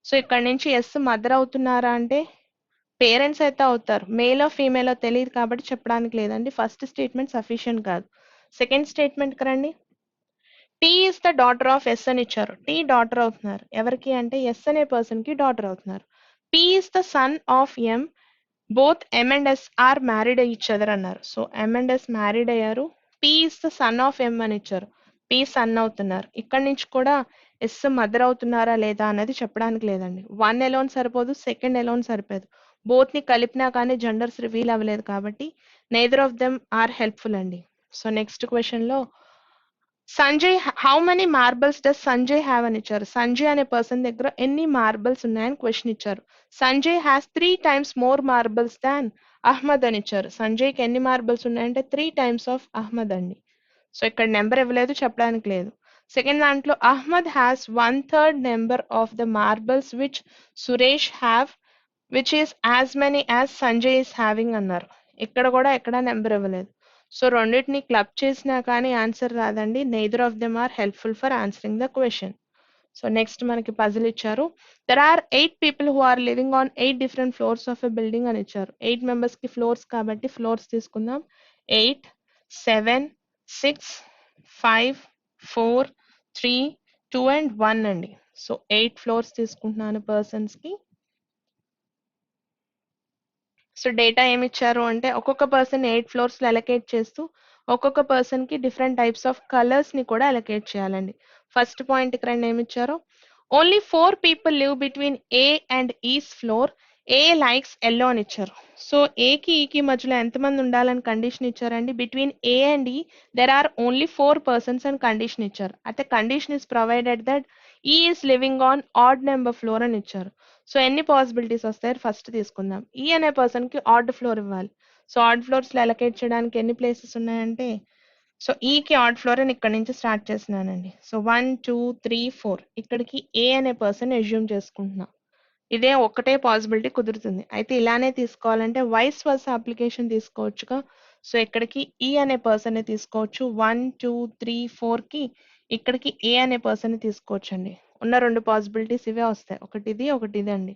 Speaker 1: So ఇక్కడ నుంచి ఎస్ మదర్ అవుతున్నారా అంటే పేరెంట్స్ అయితే అవుతారు. మేలో ఫీమేలో తెలియదు కాబట్టి చెప్పడానికి లేదండి. ఫస్ట్ స్టేట్మెంట్ సఫిషియెంట్ కాదు. సెకండ్ స్టేట్మెంట్ రండి. T is the daughter of S అని ఇచ్చారు. టీ డాటర్ అవుతున్నారు ఎవరికి అంటే ఎస్ అనే పర్సన్ కి డాటర్ అవుతున్నారు. P is the son of M. Both M and S are married each other అన్నారు. So M and S married అయ్యారు. P is the son of M అని ఇచ్చారు. పి సన్ అవుతున్నారు. ఇక్కడ నుంచి కూడా ఎస్ మదర్ అవుతున్నారా లేదా అన్నది చెప్పడానికి లేదండి. వన్ ఎలోన్ సరిపోదు, సెకండ్ ఎలోన్ సరిపోదు. బోత్ ని కలిపినా కానీ జెండర్స్ రివీల్ అవ్వలేదు కాబట్టి neither of them are helpful అండి. సో నెక్స్ట్ క్వశ్చన్ లో Sanjay how many marbles does Sanjay have అని ఇచ్చారు. సంజయ్ అనే పర్సన్ దగ్గర ఎన్ని మార్బల్స్ ఉన్నాయని క్వశ్చన్ ఇచ్చారు. Sanjay has 3 times more marbles than Ahmad అని ఇచ్చారు. సంజయ్కి ఎన్ని మార్బల్స్ ఉన్నాయంటే 3 times ఆఫ్ అహ్మద్ అండి. సో ఇక్కడ నెంబర్ ఇవ్వలేదు, చెప్పడానికి లేదు. సెకండ్ దాంట్లో Ahmed has 1/3 number of the marbles which Suresh have which is as many as Sanjay is having అన్నారు. ఇక్కడ కూడా ఎక్కడ నెంబర్ ఇవ్వలేదు. సో రెండింటిని క్లబ్ చేసినా కానీ ఆన్సర్ రాదండి. Neither of them are helpful for answering the question. So next మనకి పజిల్ ఇచ్చారు. There are 8 people who are living on 8 different floors of a building అని ఇచ్చారు. 8 members కి ఫ్లోర్స్ కాబట్టి ఫ్లోర్స్ తీసుకుందాం. 8, 7, 6, 5, 4, 3, 2 and 1 అండి. సో 8 ఫ్లోర్స్ తీసుకుంటున్నాను పర్సన్స్ కి. సో డేటా ఏమి ఇచ్చారు అంటే ఒక్కొక్క పర్సన్ 8 ఫ్లోర్స్ లో అలొకేట్ చేస్తూ ఒక్కొక్క పర్సన్ కి డిఫరెంట్ టైప్స్ ఆఫ్ కలర్స్ ని కూడా అలొకేట్ చేయాలండి. ఫస్ట్ పాయింట్ ఇక్కడ ఏమి ఇచ్చారు, only 4 people live between A and is floor. A likes yellow అని ఇచ్చారు. సో ఏకి ఈకి మధ్యలో ఎంతమంది ఉండాలని కండిషన్ ఇచ్చారండి. బిట్వీన్ ఏ అండ్ ఈ దెర్ ఆర్ ఓన్లీ 4 persons అని కండిషన్ ఇచ్చారు. అయితే కండిషన్ ఇస్ ప్రొవైడెడ్ దట్ ఈ is living on odd number floor అని ఇచ్చారు. సో ఎన్ని పాసిబిలిటీస్ వస్తాయో ఫస్ట్ తీసుకుందాం. ఈ అనే పర్సన్ కి ఆడ్ ఫ్లోర్ ఇవ్వాలి. సో ఆడ్ ఫ్లోర్స్ లో అలొకేట్ చేయడానికి ఎన్ని ప్లేసెస్ ఉన్నాయంటే, సో ఈకి ఆడ్ ఫ్లోర్ అని ఇక్కడ నుంచి స్టార్ట్ చేస్తున్నానండి. సో 1, 2, 3, 4 ఇక్కడికి ఏ అనే పర్సన్ అజ్యూమ్ చేసుకుంటున్నా. ఇదే ఒక్కటే పాసిబిలిటీ కుదురుతుంది. అయితే ఇలానే తీసుకోవాలంటే వైస్ వర్సా అప్లికేషన్ తీసుకోవచ్చుగా. సో ఇక్కడికి ఈ అనే పర్సన్ ని తీసుకోవచ్చు. 1, 2, 3, 4 కి ఇక్కడికి ఏ అనే పర్సన్ ని తీసుకోవచ్చండి. ఉన్న రెండు పాసిబిలిటీస్ ఇవే వస్తాయి. ఒకటి ఇది, ఒకటి ఇది అండి.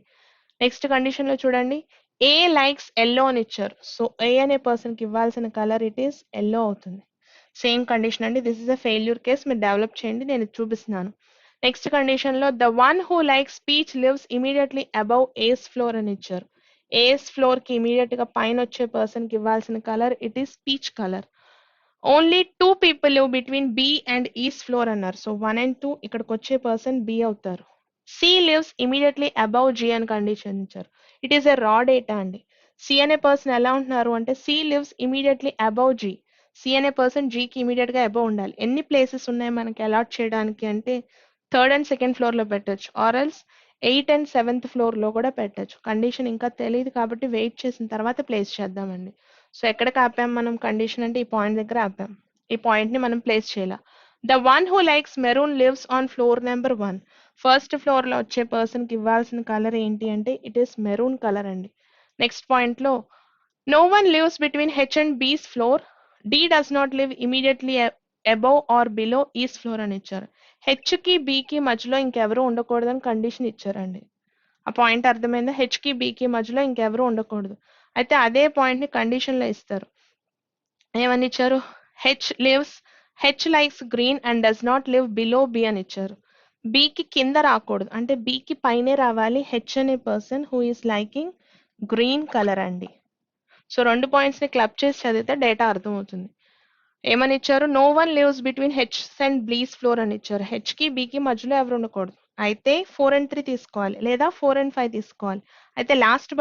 Speaker 1: నెక్స్ట్ కండిషన్ లో చూడండి, ఏ లైక్స్ ఎల్లో అని ఇచ్చారు. సో ఏ అనే పర్సన్ కి ఇవ్వాల్సిన కలర్ ఇట్ ఈస్ ఎల్లో అవుతుంది. సేమ్ కండిషన్ అండి. This is a failure case, మీరు డెవలప్ చేయండి, నేను చూపిస్తున్నాను. నెక్స్ట్ కండిషన్ లో the one who like speech lives immediately above A's floor అని ఇచ్చారు. ఏస్ ఫ్లోర్ కి ఇమీడియట్ గా పైన వచ్చే పర్సన్ కి ఇవ్వాల్సిన colour it is peach colour. Only 2 people live between B and east floor అన్నారు. సో 1 and 2 ఇక్కడికి వచ్చే పర్సన్ బి అవుతారు. C lives immediately above G అని కండిషన్ ఇచ్చారు. It is a raw data అండి. సి అనే పర్సన్ ఎలా ఉంటున్నారు అంటే C lives immediately above G. C అనే పర్సన్ జికి ఇమీడియట్ గా అబౌవ్ ఉండాలి. ఎన్ని ప్లేసెస్ ఉన్నాయి మనకి అలాట్ చేయడానికి అంటే థర్డ్ అండ్ సెకండ్ ఫ్లోర్ లో పెట్టొచ్చు, or else 8 and 7th floor లో కూడా పెట్టొచ్చు. కండిషన్ ఇంకా తెలియదు కాబట్టి వెయిట్ చేసిన తర్వాత ప్లేస్ చేద్దామండి. సో ఎక్కడికి ఆపాం మనం కండిషన్ అంటే ఈ పాయింట్ దగ్గర ఆపాం. ఈ పాయింట్ ని మనం ప్లేస్ చేయాల. The one who likes maroon lives on floor number 1. First floor లో వచ్చే పర్సన్ కి ఇవ్వాల్సిన కలర్ ఏంటి అంటే ఇట్ ఈస్ మెరూన్ కలర్ అండి. నెక్స్ట్ పాయింట్ లో no one lives between H and B's floor. D does not live immediately above or below E's floor అని ఇచ్చారు. హెచ్ కి బికి మధ్యలో ఇంకెవరు ఉండకూడదని కండిషన్ ఇచ్చారండి. ఆ పాయింట్ అర్థమైందా? హెచ్ కి బికి మధ్యలో ఇంకెవరు ఉండకూడదు. అయితే అదే పాయింట్ ని కండిషన్ లో ఇస్తారు. ఏమని ఇచ్చారు, H likes green and does not live below B అని ఇచ్చారు. బికి కింద రాకూడదు, అంటే బికి పైనే రావాలి. హెచ్ అనే person who is liking green colour అండి. సో రెండు పాయింట్స్ ని క్లబ్ చేసి చదివితే డేటా అర్థమవుతుంది. ఏమని ఇచ్చారు, no one lives between H and బ్లీస్ ఫ్లోర్ అని ఇచ్చారు. హెచ్ కి బికి మధ్యలో ఎవరు ఉండకూడదు. అయితే 4 and 3 తీసుకోవాలి, లేదా 4 and 5 తీసుకోవాలి. అయితే లాస్ట్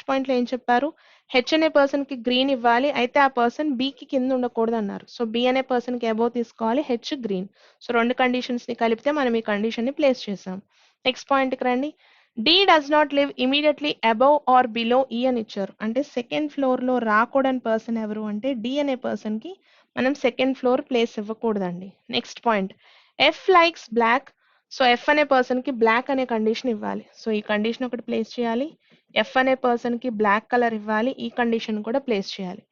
Speaker 1: పాయింట్ లో ఏం చెప్పారు, హెచ్ అనే పర్సన్ కి గ్రీన్ ఇవ్వాలి, అయితే ఆ పర్సన్ బికి కింద ఉండకూడదు అన్నారు. సో బి అనే పర్సన్ కి అబోవ్ తీసుకోవాలి, హెచ్ గ్రీన్. సో రెండు కండిషన్స్ ని కలిపితే మనం ఈ కండిషన్ ని ప్లేస్ చేసాం. నెక్స్ట్ పాయింట్ కి రండి. D does not live immediately above or below E అని ఇచ్చారు. అంటే సెకండ్ ఫ్లోర్లో రాకూడని పర్సన్ ఎవరు అంటే డి అనే పర్సన్కి మనం సెకండ్ ఫ్లోర్ ప్లేస్ ఇవ్వకూడదండి. Next point, F likes black. So F అనే పర్సన్కి బ్లాక్ అనే కండిషన్ ఇవ్వాలి. సో ఈ కండిషన్ ఒకటి ప్లేస్ చేయాలి. ఎఫ్ అనే పర్సన్కి బ్లాక్ కలర్ ఇవ్వాలి. ఈ కండిషన్ కూడా ప్లేస్ చేయాలి.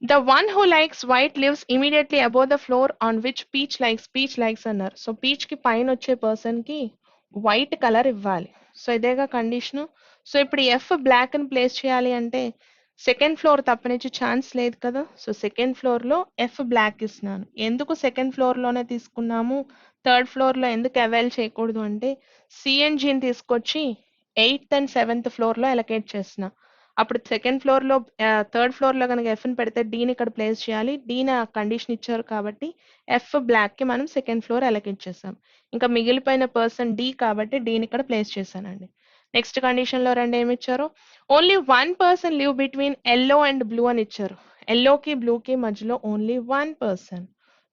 Speaker 1: The one who likes white lives immediately above the floor on which peach likes అన్నారు. సో పీచ్ కి పైన వచ్చే పర్సన్ కి వైట్ కలర్ ఇవ్వాలి. సో ఇదేగా కండిషన్. సో ఇప్పుడు ఎఫ్ బ్లాక్ అని ప్లేస్ చేయాలి అంటే సెకండ్ ఫ్లోర్ తప్పనిచ్చి ఛాన్స్ లేదు కదా. సో సెకండ్ ఫ్లోర్ లో ఎఫ్ బ్లాక్ ఇస్తున్నాను. ఎందుకు సెకండ్ ఫ్లోర్ లోనే తీసుకున్నాము, థర్డ్ ఫ్లోర్ లో ఎందుకు అవైల్ చేయకూడదు అంటే సిఎన్జిని తీసుకొచ్చి 8th and 7th ఫ్లోర్ లో అలొకేట్ చేస్తున్నా. అప్పుడు సెకండ్ ఫ్లోర్ లో థర్డ్ ఫ్లోర్ లో కనుక ఎఫ్ ని పెడితే డీని ఇక్కడ ప్లేస్ చేయాలి. డీని ఆ కండిషన్ ఇచ్చారు కాబట్టి ఎఫ్ బ్లాక్ కి మనం సెకండ్ ఫ్లోర్ అలొకేట్ చేసాం. ఇంకా మిగిలిపోయిన పర్సన్ డి కాబట్టి డీని ఇక్కడ ప్లేస్ చేశానండి. నెక్స్ట్ కండిషన్ లో రెండు ఏమి ఇచ్చారు, only one person live between yellow and blue అని ఇచ్చారు. ఎల్లోకి బ్లూకి మధ్యలో ఓన్లీ వన్ పర్సన్.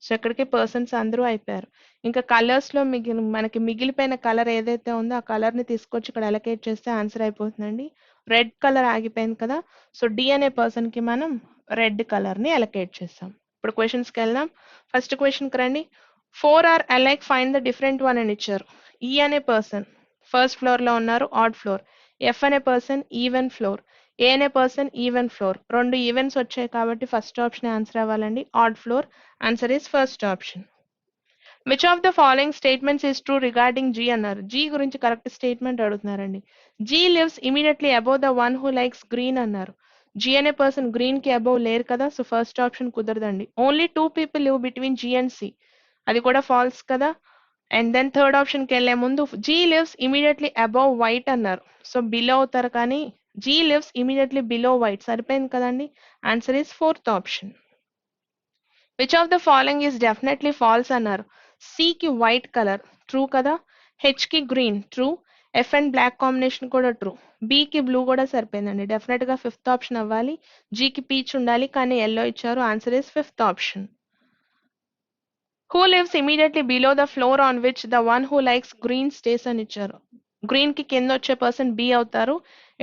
Speaker 1: సో ఇక్కడికి పర్సన్స్ అందరూ అయిపోయారు. ఇంకా కలర్స్ లో మనకి మిగిలిపోయిన కలర్ ఏదైతే ఉందో ఆ కలర్ ని తీసుకొచ్చి ఇక్కడ అలొకేట్ చేస్తే ఆన్సర్ అయిపోతుందండి. రెడ్ కలర్ ఆగిపోయింది కదా. సో డి అనే పర్సన్ కి మనం రెడ్ కలర్ ని అలొకేట్ చేస్తాం. ఇప్పుడు క్వశ్చన్స్ కి వెళ్దాం. ఫస్ట్ క్వశ్చన్ కి రండి. 4 are alike find the different one అని ఇచ్చారు. ఈ అనే పర్సన్ ఫస్ట్ ఫ్లోర్ లో ఉన్నారు, ఆడ్ ఫ్లోర్. ఎఫ్ అనే పర్సన్ ఈవెన్ ఫ్లోర్. ఏ అనే పర్సన్ ఈవెన్ ఫ్లోర్. రెండు ఈవెన్స్ వచ్చాయి కాబట్టి ఫస్ట్ ఆప్షన్ ఆన్సర్ అవ్వాలండి. Odd floor. Answer is first option. Which of the following statements is true regarding G అన్నారు. జీ గురించి కరెక్ట్ స్టేట్మెంట్ అడుగుతున్నారండి. G lives immediately above the one who likes green అన్నారు. జీ అనే పర్సన్ గ్రీన్ కి అబౌవ్ లేరు కదా. సో ఫస్ట్ ఆప్షన్ కుదరదండి. Only 2 people live between G and C, అది కూడా ఫాల్స్ కదా. అండ్ దెన్ థర్డ్ ఆప్షన్ కి వెళ్లే ముందు G lives immediately above white అన్నారు. సో బిలో అవుతారు కానీ G lives immediately below white సరిపోయింది కదండి. Answer is fourth option. Which of the following is definitely false అన్నారు. సి కి వైట్ కలర్ ట్రూ కదా. హెచ్ కి green true. F and black combination కూడా ట్రూ. బి కి బ్లూ కూడా సరిపోయిందండి. డెఫినెట్ గా ఫిఫ్త్ ఆప్షన్ అవ్వాలి. జీ కి పీచ్ ఉండాలి కానీ ఎల్లో ఇచ్చారు. Answer is fifth option. Who lives immediately below the floor on which the one who likes green stays అని ఇచ్చారు. గ్రీన్ కి కింద వచ్చే పర్సన్ బి అవుతారు.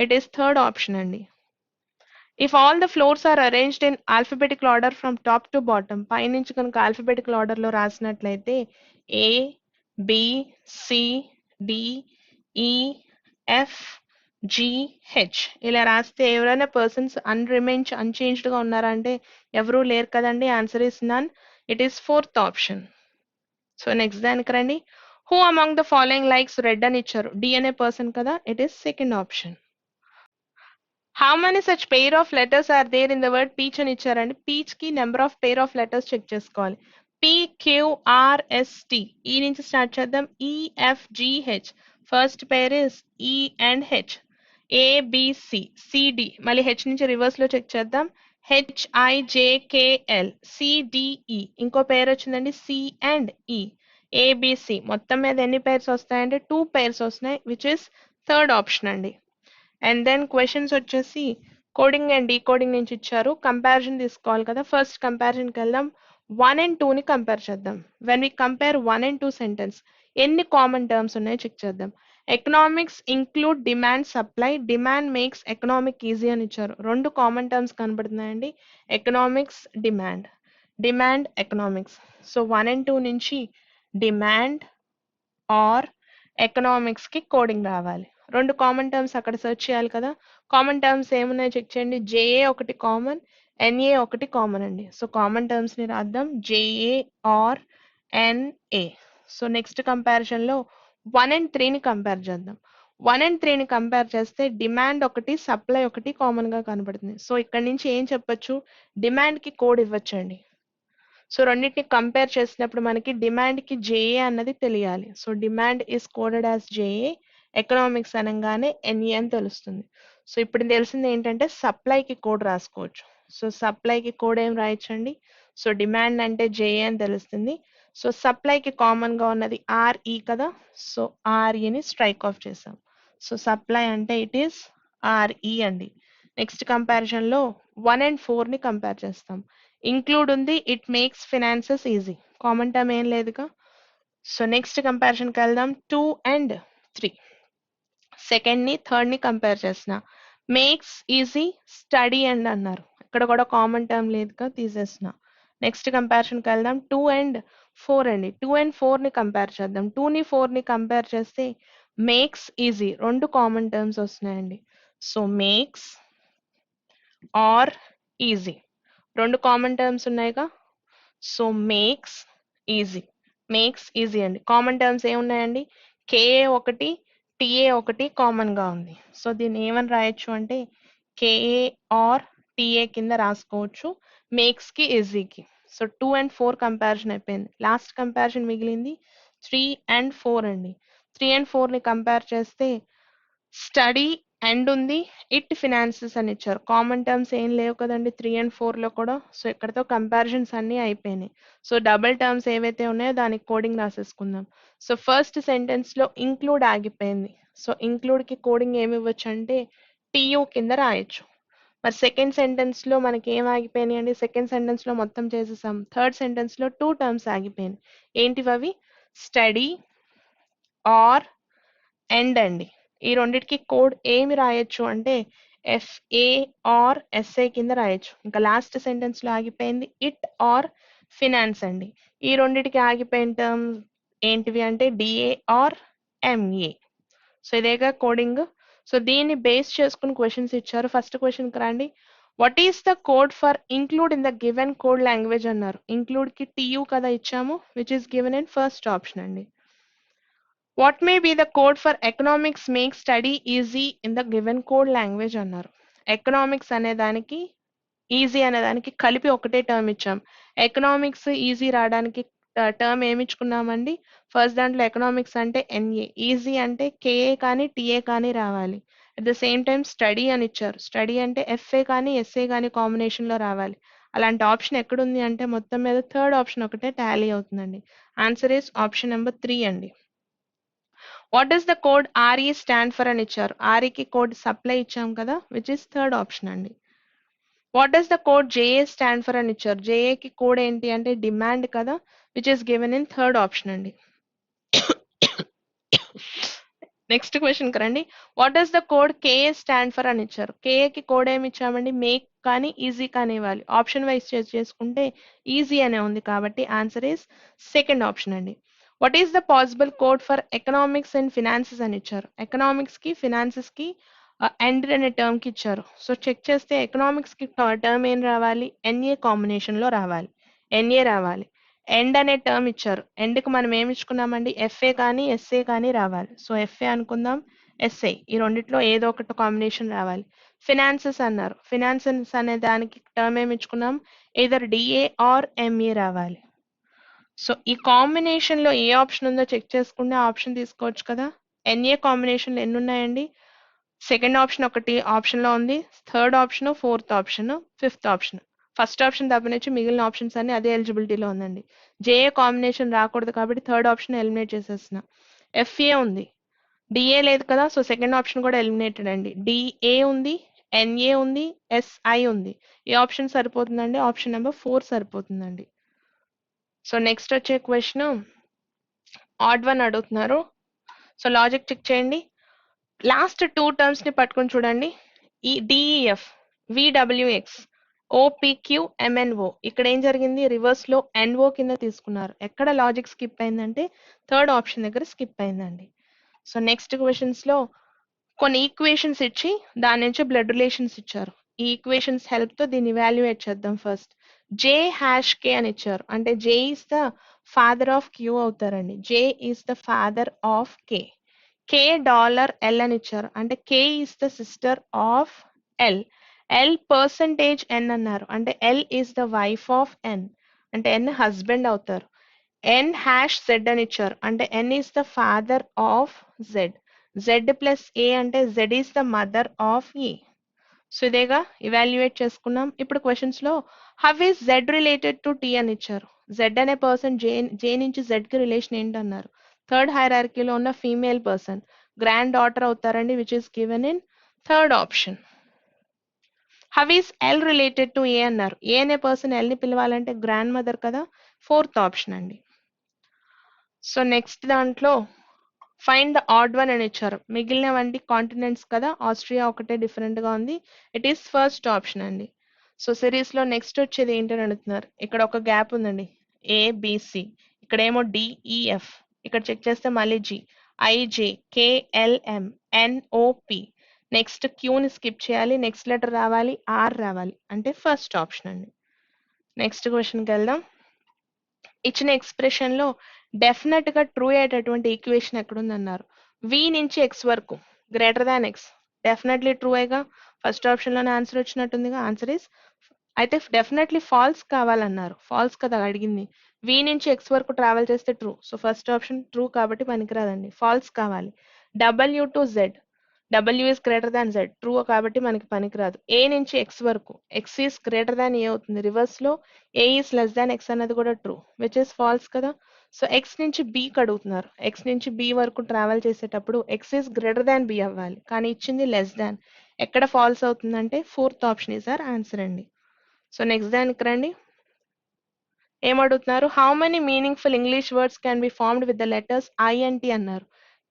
Speaker 1: ఇట్ ఈస్ థర్డ్ ఆప్షన్ అండి. If all the floors are arranged in alphabetical order from top to bottom, పైనుంచి కనుక alphabetical order లో రాసినట్లయితే A, B, C, D, E, F, G, H ఇలా రాస్తే ఎవరైనా పర్సన్స్ అన్చేంజ్డ్ గా ఉన్నారా అంటే ఎవరూ లేరు కదండి. Answer is none. It is fourth option. So next దానికి రండి. Who among the following likes red అని ఇచ్చారు. డి అనే పర్సన్ కదా. It is second option. How many such pair of letters are there in the word peach అని ఇచ్చారండి. పీచ్ కి number of pair of letters check చేసుకోవాలి. PQRST ఈ నుంచి స్టార్ట్ చేద్దాం. EFGH first pair is E and H. ABC CD మళ్ళీ H నుంచి రివర్స్ లో చెక్ చేద్దాం. HIJKL CDE ఇంకో పేరు వచ్చిందండి. C and E. ABC మొత్తం మీద ఎన్ని పేర్స్ వస్తాయంటే 2 పేర్స్ వస్తున్నాయి, విచ్ ఇస్ థర్డ్ ఆప్షన్ అండి. అండ్ దెన్ క్వశ్చన్స్ వచ్చేసి కోడింగ్ అండ్ డీకోడింగ్ నుంచి ఇచ్చారు. కంపారిజన్ తీసుకోవాలి కదా. ఫస్ట్ కంపారిజన్కి వెళ్దాం. 1 and 2 ని కంపేర్ చేద్దాం. When we compare 1 and 2 sentence ఎన్ని కామన్ టర్మ్స్ ఉన్నాయో చెక్ చేద్దాం. Economics include demand supply. Demand makes economic easy అని ఇచ్చారు. రెండు కామన్ టర్మ్స్ కనబడుతున్నాయండి. Economics demand, demand economics. So 1 and 2 నుంచి డిమాండ్ ఆర్ ఎకనామిక్స్ కి కోడింగ్ రావాలి. రెండు కామన్ టర్మ్స్ అక్కడ సెర్చ్ చేయాలి కదా. కామన్ టర్మ్స్ ఏమున్నాయో చెక్ చేయండి. జేఏ ఒకటి కామన్, ఎన్ఏ ఒకటి కామన్ అండి. సో కామన్ టర్మ్స్ ని రాద్దాం. JA or NA. So next comparison లో 1 and 3 ని కంపేర్ చేద్దాం. 1 and 3 ని కంపేర్ చేస్తే డిమాండ్ ఒకటి, సప్లై ఒకటి కామన్ గా కనబడుతుంది. సో ఇక్కడ నుంచి ఏం చెప్పొచ్చు, డిమాండ్ కి కోడ్ ఇవ్వచ్చండి. సో రెండింటిని కంపేర్ చేసినప్పుడు మనకి డిమాండ్ కి జేఏ అన్నది తెలియాలి. So demand is coded as JA, economics అనగానే ఎన్ఏ అని తెలుస్తుంది. సో ఇప్పుడు తెలిసింది ఏంటంటే సప్లైకి కోడ్ రాసుకోవచ్చు. సో సప్లైకి కోడ్ ఏం రాయొచ్చండి. సో డిమాండ్ అంటే జేఏ అని తెలుస్తుంది. సో సప్లైకి కామన్ గా ఉన్నది ఆర్ఈ కదా. సో ఆర్ఈని స్ట్రైక్ ఆఫ్ చేసాం. సో సప్లై అంటే ఇట్ ఈస్ ఆర్ఈ అండి. నెక్స్ట్ కంపారిజన్ లో 1 and 4 ని కంపేర్ చేస్తాం. ఇంక్లూడ్ ఉంది, it makes finances easy. Common term ఏం లేదుగా. సో నెక్స్ట్ కంపారిజన్కి వెళ్దాం. 2 and 3. సెకండ్ ని థర్డ్ ని కంపేర్ చేసిన. మేక్స్ ఈజీ స్టడీ అండ్ అన్నారు, ఇక్కడ కూడా కామన్ టర్మ్ లేదుగా తీసేసిన. నెక్స్ట్ కంపారిజన్కి వెళ్దాం. 2 అండ్ 4 అండి. 2 అండ్ 4 ని కంపేర్ చేద్దాం. 2 ని 4 ని కంపేర్ చేస్తే మేక్స్ ఈజీ రెండు కామన్ టర్మ్స్ వస్తున్నాయండి. సో మేక్స్ ఆర్ ఈజీ రెండు కామన్ టర్మ్స్ ఉన్నాయిగా. సో మేక్స్ ఈజీ అండి. కామన్ టర్మ్స్ ఏమున్నాయండి? కేఏ ఒకటి, టిఏ ఒకటి కామన్ గా ఉంది. సో దీన్ని ఏమని రాయొచ్చు అంటే కేఏ ఆర్ టిఏ కింద రాసుకోవచ్చు మేక్స్ కి ఈజీకి. సో 2 అండ్ 4 కంపారిజన్ అయిపోయింది. లాస్ట్ కంపారిజన్ మిగిలింది 3 అండ్ 4 అండి. 3 అండ్ 4 ని కంపేర్ చేస్తే స్టడీ అండ్ ఉంది, ఇట్ ఫినాన్సెస్ అని ఇచ్చారు. కామన్ టర్మ్స్ ఏం లేవు కదండి 3 అండ్ 4 లో కూడా. సో ఇక్కడతో కంపారిజన్స్ అన్ని అయిపోయినాయి. సో డబుల్ టర్మ్స్ ఏవైతే ఉన్నాయో దానికి కోడింగ్ రాసేసుకుందాం. సో ఫస్ట్ సెంటెన్స్ లో ఇంక్లూడ్ ఆగిపోయింది. సో ఇంక్లూడ్ కి కోడింగ్ ఏమి ఇవ్వచ్చు అంటే టియు కింద రాయొచ్చు. మరి సెకండ్ సెంటెన్స్ లో మనకి ఏం ఆగిపోయినాయి అండి? సెకండ్ సెంటెన్స్ లో మొత్తం చేసేసాం. థర్డ్ సెంటెన్స్ లో 2 టర్మ్స్ ఆగిపోయినాయి. ఏంటివి అవి? స్టడీ ఆర్ ఎండ్ అండి. ఈ రెండిటికి కోడ్ ఏమి రాయొచ్చు అంటే ఎఫ్ఏ ఆర్ ఎస్ఏ కింద రాయొచ్చు. ఇంకా లాస్ట్ సెంటెన్స్ లో ఆగిపోయింది ఇట్ ఆర్ ఫినాన్స్ అండి. ఈ రెండిటికి ఆగిపోయిన టర్మ్స్ ఏంటివి అంటే డిఏ ఆర్ ఎంఏ. సో ఇదేగా కోడింగ్. సో దీన్ని బేస్ చేసుకుని క్వశ్చన్స్ ఇచ్చారు. ఫస్ట్ క్వశ్చన్ కి రండి. What is the code for include in the given code language అన్నారు. ఇంక్లూడ్ కి టియు కదా ఇచ్చాము, which is given in first option అండి. What may be the code for economics make study easy in the given code language అన్నారు. ఎకనామిక్స్ అనే దానికి ఈజీ అనే దానికి కలిపి ఒకటే టర్మ్ ఇచ్చాం. ఎకనామిక్స్ ఈజీ రావడానికి టర్మ్ ఏమి ఇచ్చుకున్నామండి? ఫస్ట్ దాంట్లో ఎకనామిక్స్ అంటే ఎన్ఏ, ఈజీ అంటే కేఏ కానీ టిఏ కానీ రావాలి. At the same time study అని ఇచ్చారు. స్టడీ అంటే ఎఫ్ఏ కానీ ఎస్ఏ కానీ కాంబినేషన్ లో రావాలి. అలాంటి ఆప్షన్ ఎక్కడుంది అంటే మొత్తం మీద థర్డ్ ఆప్షన్ ఒకటే టాలీ అవుతుందండి. ఆన్సర్ ఇస్ ఆప్షన్ నెంబర్ 3 అండి. What does the code RE stand for అని ఇచ్చారు. ఆర్ఈకి కోడ్ సప్లై ఇచ్చాం కదా, విచ్ ఇస్ థర్డ్ ఆప్షన్ అండి. What does the code JA stand for అని ఇచ్చారు. జేఏకి కోడ్ ఏంటి అంటే డిమాండ్ కదా, which is given in third option అండి. నెక్స్ట్ క్వశ్చన్ కి రండి. What does the code KA stand for అని ఇచ్చారు. కేఏకి కోడ్ ఏమి ఇచ్చామండి? మేక్ కానీ ఈజీ కానీ ఇవ్వాలి. ఆప్షన్ వైజ్ చేసుకుంటే ఈజీ అనే ఉంది కాబట్టి ఆన్సర్ ఇస్ సెకండ్ ఆప్షన్ అండి. What is the possible code for economics and finances అని ఇచ్చారు. ఎకనామిక్స్ కి ఫినాన్సెస్ కి ఎండ్ అనే టర్మ్ కి ఇచ్చారు. సో చెక్ చేస్తే ఎకనామిక్స్ కి టర్మ్ ఏం రావాలి? ఎన్ఏ కాంబినేషన్ లో రావాలి. ఎన్ఏ రావాలి. ఎండ్ అనే టర్మ్ ఇచ్చారు. ఎండ్ కి మనం ఏమి ఇచ్చుకున్నామండి? ఎఫ్ఏ కానీ ఎస్ఏ కానీ రావాలి. సో ఎఫ్ఏ అనుకుందాం, ఎస్ఏ, ఈ రెండిట్లో ఏదో ఒకటి కాంబినేషన్ రావాలి. ఫినాన్సెస్ అన్నారు. ఫినాన్సెస్ అనే దానికి టర్మ్ ఏమి ఇచ్చుకున్నాం? either డిఏ ఆర్ ఎంఏ రావాలి. సో ఈ కాంబినేషన్ లో ఏ ఆప్షన్ ఉందో చెక్ చేసుకుంటే ఆ ఆప్షన్ తీసుకోవచ్చు కదా. ఎన్ఏ కాంబినేషన్ ఎన్ని ఉన్నాయండి? సెకండ్ ఆప్షన్ ఒకటి ఆప్షన్ లో ఉంది, third option, fourth option, fifth option. First option తప్పనిచ్చి మిగిలిన ఆప్షన్స్ అన్ని అదే ఎలిజిబిలిటీలో ఉందండి. జేఏ కాంబినేషన్ రాకూడదు కాబట్టి థర్డ్ ఆప్షన్ ఎలిమినేట్ చేసేసిన. ఎఫ్ఏ ఉంది, డిఏ లేదు కదా, సో సెకండ్ ఆప్షన్ కూడా ఎలిమినేటెడ్ అండి. డిఏ ఉంది, ఎన్ఏ ఉంది, ఎస్ఐ ఉంది. ఏ ఆప్షన్ సరిపోతుందండి? ఆప్షన్ నెంబర్ 4 సరిపోతుందండి. సో నెక్స్ట్ వచ్చే క్వశ్చన్ ఆడ్ వన్ అడుగుతున్నారు. సో లాజిక్ చెక్ చేయండి. లాస్ట్ 2 టర్మ్స్ ని పట్టుకొని చూడండి. ఈ డిఈఎఫ్, విడబ్ల్యూఎక్స్, ఓపిక్యూ, ఎంఎన్ఓ. ఇక్కడ ఏం జరిగింది? రివర్స్ లో ఎన్ఓ కింద తీసుకున్నారు. ఎక్కడ లాజిక్ స్కిప్ అయిందంటే థర్డ్ ఆప్షన్ దగ్గర స్కిప్ అయిందండి. సో నెక్స్ట్ క్వశ్చన్స్ లో కొన్ని ఈక్వేషన్స్ ఇచ్చి దాని నుంచి బ్లడ్ రిలేషన్స్ ఇచ్చారు. ఈ ఈక్వేషన్స్ హెల్ప్ తో దీన్ని ఇవాల్యుయేట్ చేద్దాం. ఫస్ట్ జే హ్యాష్ కే అని ఇచ్చారు. అంటే J is the father of Q అవుతారండి. J is the father of K. K dollar L అని ఇచ్చారు. అంటే K is the sister of L. L percentage N అన్నారు. అంటే L is the wife of N. అంటే ఎన్ హస్బెండ్ అవుతారు. ఎన్ హ్యాష్ జెడ్ అని ఇచ్చారు. అంటే N is the father of Z. Z plus A అంటే Z is the mother of E. So ఇదేగా ఇవాల్యుయేట్ చేసుకున్నాం. ఇప్పుడు క్వశ్చన్స్ లో how is Z related to T అని ఇచ్చారు. జెడ్ అనే పర్సన్ జే నుంచి జెడ్ కి రిలేషన్ ఏంటన్నారు. థర్డ్ హైరార్కీలో ఉన్న ఫీమేల్ పర్సన్, గ్రాండ్ డాటర్ అవుతారండి, which is given in third option. How is L related to A అన్నారు. ఏ అనే పర్సన్ ఎల్ ని పిలవాలంటే గ్రాండ్ మదర్ కదా, ఫోర్త్ ఆప్షన్ అండి. సో నెక్స్ట్ దాంట్లో ఫైండ్ ద ఆడ్ వన్ అని ఇచ్చారు. మిగిలినవంటి కాంటినెంట్స్ కదా, ఆస్ట్రియా ఒకటే డిఫరెంట్ గా ఉంది. ఇట్ ఈస్ ఫస్ట్ ఆప్షన్ అండి. సో సిరీస్ లో నెక్స్ట్ వచ్చేది ఏంటని అడుగుతున్నారు. ఇక్కడ ఒక గ్యాప్ ఉందండి, ఏబిసి, ఇక్కడేమో డిఈఎఫ్, ఇక్కడ చెక్ చేస్తే మళ్ళీ G, IJ, KLM, NOP, next క్యూని స్కిప్ చేయాలి, నెక్స్ట్ లెటర్ రావాలి, ఆర్ రావాలి, అంటే ఫస్ట్ ఆప్షన్ అండి. నెక్స్ట్ క్వశ్చన్కి వెళ్దాం. ఇచ్చిన ఎక్స్ప్రెషన్ లో డెఫినెట్ గా ట్రూ అయ్యేటటువంటి ఈక్వేషన్ ఎక్కడుందన్నారు. వి నుంచి ఎక్స్ వరకు greater than X, definitely true అయ్యగా ఫస్ట్ ఆప్షన్ లోనే ఆన్సర్ వచ్చినట్టుందిగా. ఆన్సర్ ఇస్, అయితే డెఫినెట్లీ ఫాల్స్ కావాలన్నారు. ఫాల్స్ కదా అడిగింది, వి నుంచి ఎక్స్ వరకు ట్రావెల్ చేస్తే true. So first option true కాబట్టి పనికిరాదండి, ఫాల్స్ కావాలి. W to Z, W is greater than Z, true కాబట్టి మనకి పనికిరాదు. ఏ నుంచి ఎక్స్ వరకు, X is greater than A అవుతుంది, రివర్స్ లో A is less than X అన్నది కూడా ట్రూ, విచ్ ఇస్ ఫాల్స్ కదా. సో ఎక్స్ నుంచి బికి అడుగుతున్నారు, ఎక్స్ నుంచి బి వరకు ట్రావెల్ చేసేటప్పుడు X is greater than B అవ్వాలి, కానీ ఇచ్చింది లెస్ దాన్. ఎక్కడ ఫాల్స్ అవుతుందంటే fourth option is our answer అండి. సో నెక్స్ట్ దానికి రండి. ఏమడుగుతున్నారు, how many meaningful English words can be formed with the letters INT అన్నారు.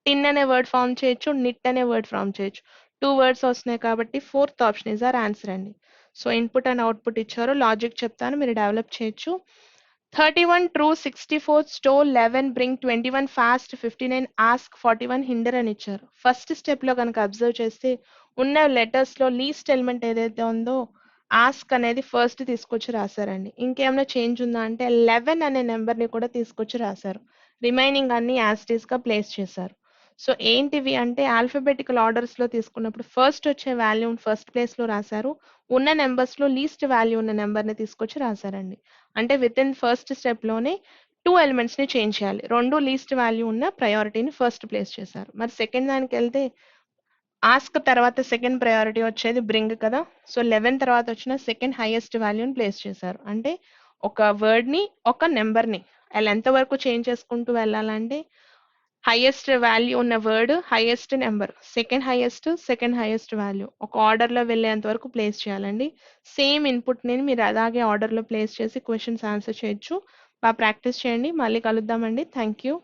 Speaker 1: టిన్ అనే వర్డ్ ఫామ్ చేయొచ్చు, నిట్ అనే వర్డ్ ఫామ్ చేయొచ్చు. టూ వర్డ్స్ వస్తున్నాయి కాబట్టి fourth option is are answer అండి. సో ఇన్పుట్ అండ్ అవుట్పుట్ ఇచ్చారు, లాజిక్ చెప్తాను, మీరు డెవలప్ చేయొచ్చు. 31 true, 64 stole, 11 bring, 21 fast, 59 ask, 41 hinder అని ఇచ్చారు. ఫస్ట్ స్టెప్ లో కనుక అబ్జర్వ్ చేస్తే ఉన్న లెటర్స్ లో లీస్ట్ ఎలిమెంట్ ఏదైతే ఉందో ఆస్క్ అనేది ఫస్ట్ తీసుకొచ్చి రాశారండి. ఇంకేమైనా చేంజ్ ఉందా అంటే 11 అనే నెంబర్ ని కూడా తీసుకొచ్చి రాశారు. రిమైనింగ్ అన్ని యాస్టీస్ గా ప్లేస్ చేశారు. సో ఏంటివి అంటే ఆల్ఫాబెటికల్ ఆర్డర్స్ లో తీసుకున్నప్పుడు ఫస్ట్ వచ్చే వాల్యూ ఫస్ట్ ప్లేస్ లో రాశారు, ఉన్న నెంబర్స్ లో లీస్ట్ వాల్యూ ఉన్న నెంబర్ ని తీసుకొచ్చి రాశారండి. అంటే విత్ ఇన్ ఫస్ట్ స్టెప్ లోనే టూ ఎలిమెంట్స్ ని చేంజ్ చేయాలి, రెండు లీస్ట్ వాల్యూ ఉన్న ప్రయారిటీని ఫస్ట్ ప్లేస్ చేశారు. మరి సెకండ్ దానికి వెళ్తే ఆస్క్ తర్వాత సెకండ్ ప్రయారిటీ వచ్చేది బ్రింగ్ కదా. సో 11 తర్వాత వచ్చిన సెకండ్ హైయెస్ట్ వాల్యూని ప్లేస్ చేశారు. అంటే ఒక వర్డ్ ని ఒక నెంబర్ ని అలా ఎంత వరకు చేంజ్ చేసుకుంటూ వెళ్ళాలంటే హైయెస్ట్ వాల్యూ ఉన్న word, highest number, second highest value ఒక ఆర్డర్ లో వెళ్ళేంత వరకు ప్లేస్ చేయాలండి. సేమ్ ఇన్పుట్ ని మీరు అలాగే ఆర్డర్ లో ప్లేస్ చేసి క్వశ్చన్స్ ఆన్సర్ చేయొచ్చు. బాగా ప్రాక్టీస్ చేయండి. మళ్ళీ కలుద్దామండి. Thank you.